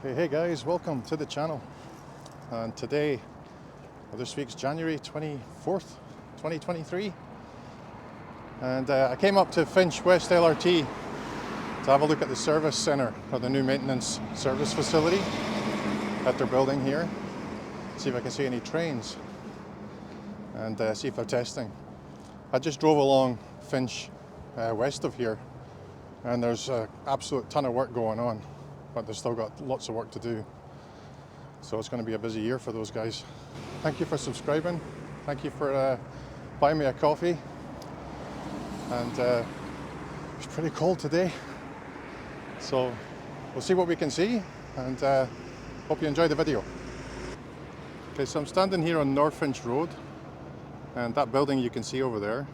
Hey guys, welcome to the channel. And today, this week's January 24th, 2023. And I came up to Finch West LRT to have a look at the service centre, or the new maintenance service facility that they're building here. See if I can see any trains and see if they're testing. I just drove along Finch west of here, and there's an absolute ton of work going on, but they've still got lots of work to do. So it's going to be a busy year for those guys. Thank you for subscribing. Thank you for buying me a coffee. And it's pretty cold today. So we'll see what we can see, and hope you enjoy the video. Okay, so I'm standing here on Norfinch Road, and that building you can see over there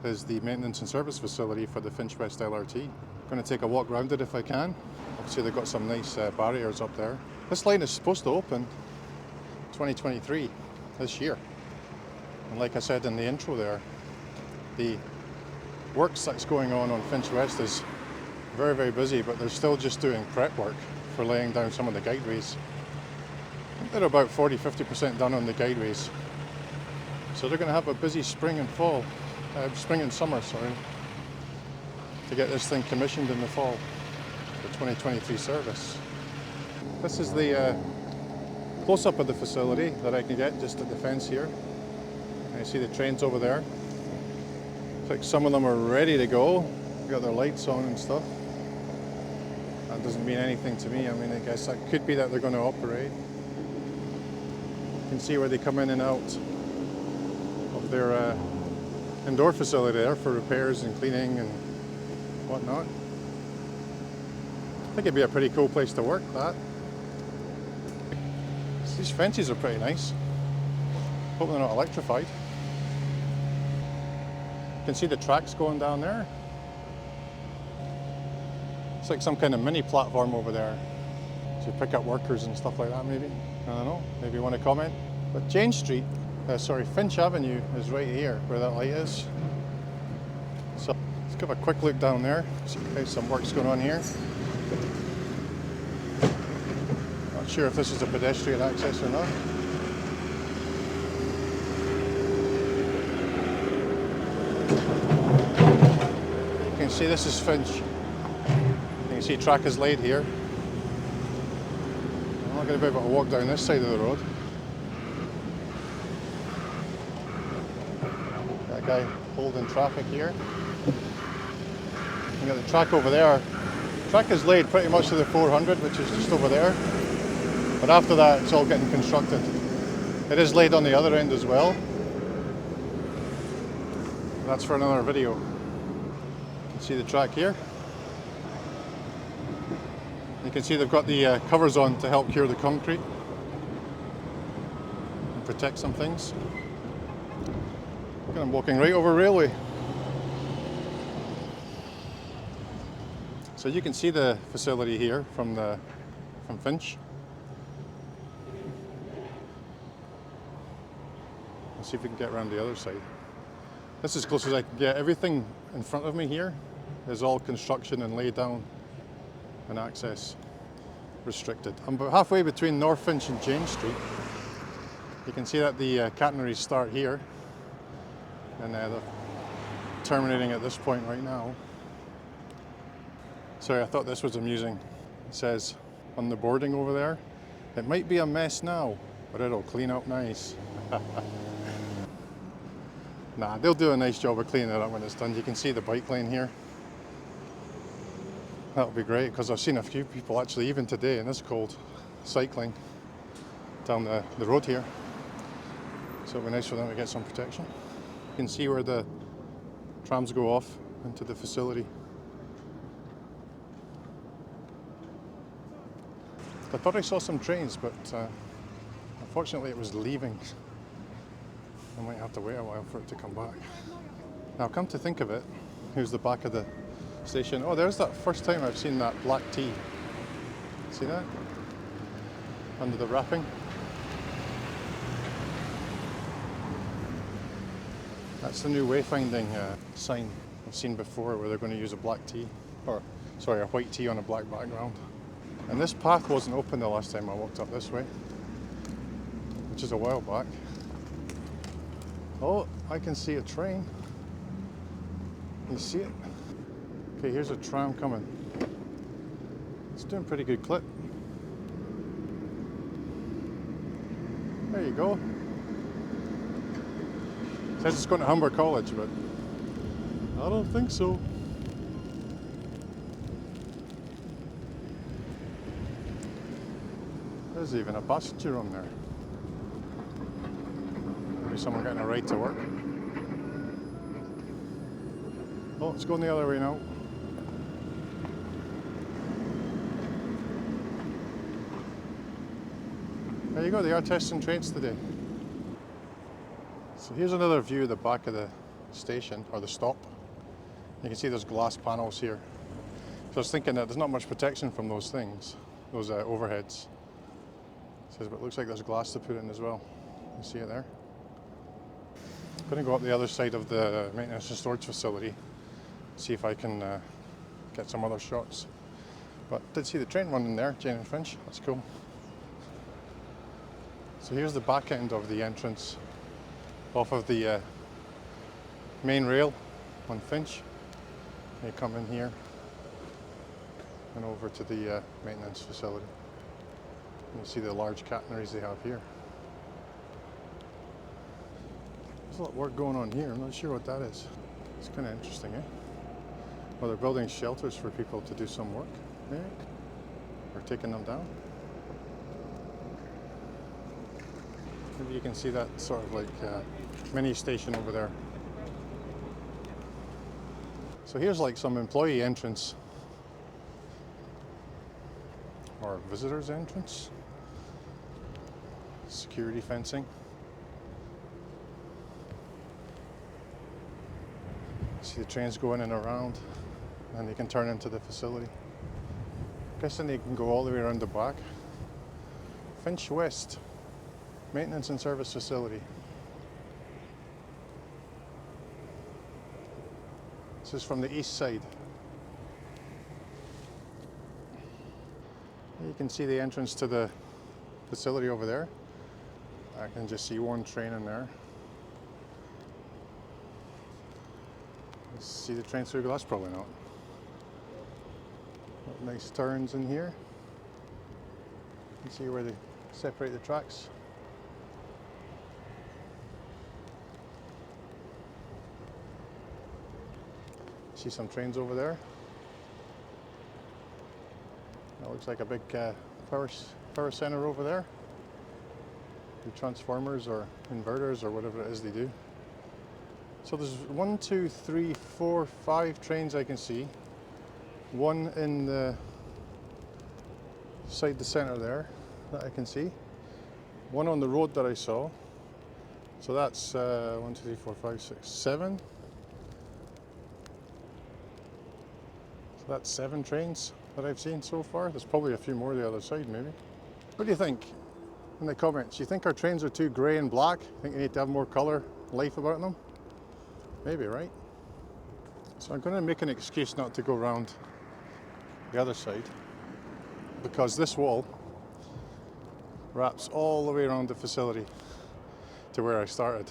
is the maintenance and service facility for the Finch West LRT. I'm going to take a walk around it if I can. Obviously they've got some nice barriers up there. This line is supposed to open 2023, this year. And like I said in the intro there, the works that's going on Finch West is very, very busy, but they're still just doing prep work for laying down some of the guideways. They're about 40-50% done on the guideways. So they're going to have a busy spring and fall, spring and summer, sorry, to get this thing commissioned in the fall for 2023 service. This is the close-up of the facility that I can get just at the fence here. And you see the trains over there. Looks like some of them are ready to go. They've got their lights on and stuff. That doesn't mean anything to me. I mean, I guess that could be that they're going to operate. You can see where they come in and out of their indoor facility there for repairs and cleaning and whatnot. I think it'd be a pretty cool place to work, that. These fences are pretty nice. Hope they're not electrified. You can see the tracks going down there. It's like some kind of mini platform over there to pick up workers and stuff like that, maybe. I don't know, maybe you want to comment. But Finch Avenue is right here where that light is. So let's give a quick look down there. See if some work's going on here. Not sure if this is a pedestrian access or not. You can see this is Finch. You can see track is laid here. I'm not going to be able to walk down this side of the road. That guy holding traffic here. You got the track over there. Track is laid pretty much to the 400, which is just over there. But after that, it's all getting constructed. It is laid on the other end as well. That's for another video. You can see the track here. You can see they've got the covers on to help cure the concrete and protect some things. I'm walking right over railway. So you can see the facility here from Finch. Let's see if we can get around the other side. This is as close as I can get. Everything in front of me here is all construction and laid down and access restricted. I'm about halfway between Norfinch and Jane Street. You can see that the catenaries start here, and they're terminating at this point right now. Sorry, I thought this was amusing. It says on the boarding over there, it might be a mess now, but it'll clean up nice. Nah, they'll do a nice job of cleaning it up when it's done. You can see the bike lane here. That'll be great, because I've seen a few people actually, even today in this cold, cycling down the road here. So it'll be nice for them to get some protection. You can see where the trams go off into the facility. I thought I saw some trains, but unfortunately it was leaving. I might have to wait a while for it to come back. Now, come to think of it, here's the back of the station. Oh, there's that first time I've seen that black T. See that? Under the wrapping. That's the new wayfinding sign I've seen before, where they're going to use a black T, or sorry, a white T on a black background. And this path wasn't open the last time I walked up this way, which is a while back. Oh, I can see a train. You see it? Okay, here's a tram coming. It's doing pretty good clip. There you go. It says it's going to Humber College, but I don't think so. There's even a passenger room there. Maybe someone getting a ride to work. Oh, it's going the other way now. There you go, they are testing trains today. So here's another view of the back of the station, or the stop. You can see there's glass panels here. So I was thinking that there's not much protection from those things, those overheads. It says, but it looks like there's glass to put in as well. You see it there? I'm going to go up the other side of the maintenance and storage facility, see if I can get some other shots. But I did see the train running there, Jane and Finch. That's cool. So here's the back end of the entrance off of the main rail on Finch. You come in here and over to the maintenance facility. You see the large catenaries they have here. There's a lot of work going on here. I'm not sure what that is. It's kind of interesting, eh? Well, they're building shelters for people to do some work, maybe? Or taking them down. Maybe you can see that sort of like mini station over there. So here's like some employee entrance or visitors entrance. Security fencing. See the trains go in and around, and they can turn into the facility. Guessing they can go all the way around the back. Finch West Maintenance and Service Facility. This is from the east side. You can see the entrance to the facility over there. I can just see one train in there. See the train through glass? Probably not. Nice turns in here. You can see where they separate the tracks. See some trains over there. That looks like a big power center over there. The transformers or inverters or whatever it is they do. So there's 1, 2, 3, 4, 5 trains I can see. One in the side the center there that I can see. One on the road that I saw. So that's 1, 2, 3, 4, 5, 6, 7. So that's 7 trains that I've seen so far. There's probably a few more the other side maybe. What do you think in the comments? You think our trains are too grey and black? Think they need to have more colour, life about them? Maybe, right? So I'm going to make an excuse not to go around the other side because this wall wraps all the way around the facility to where I started.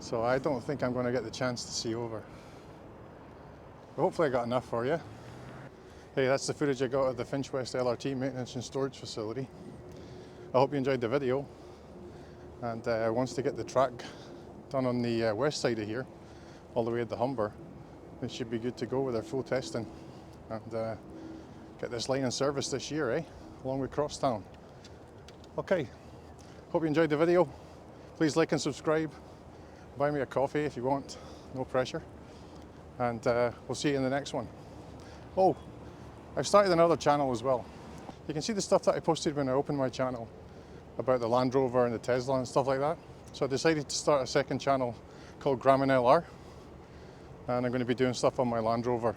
So I don't think I'm going to get the chance to see over. But hopefully I got enough for you. Hey, that's the footage I got of the Finch West LRT Maintenance and Storage Facility. I hope you enjoyed the video. And once they get the track done on the west side of here, all the way at the Humber, it should be good to go with their full testing and get this line in service this year, eh? Along with Crosstown. Okay, hope you enjoyed the video. Please like and subscribe. Buy me a coffee if you want, no pressure. And we'll see you in the next one. Oh, I've started another channel as well. You can see the stuff that I posted when I opened my channel about the Land Rover and the Tesla and stuff like that. So I decided to start a second channel called Gramming LR, and I'm going to be doing stuff on my Land Rover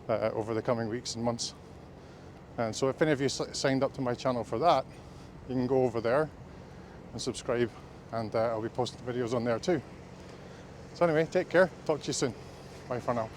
over the coming weeks and months. And so if any of you signed up to my channel for that, you can go over there and subscribe, and I'll be posting videos on there too. So anyway, take care, talk to you soon. Bye for now.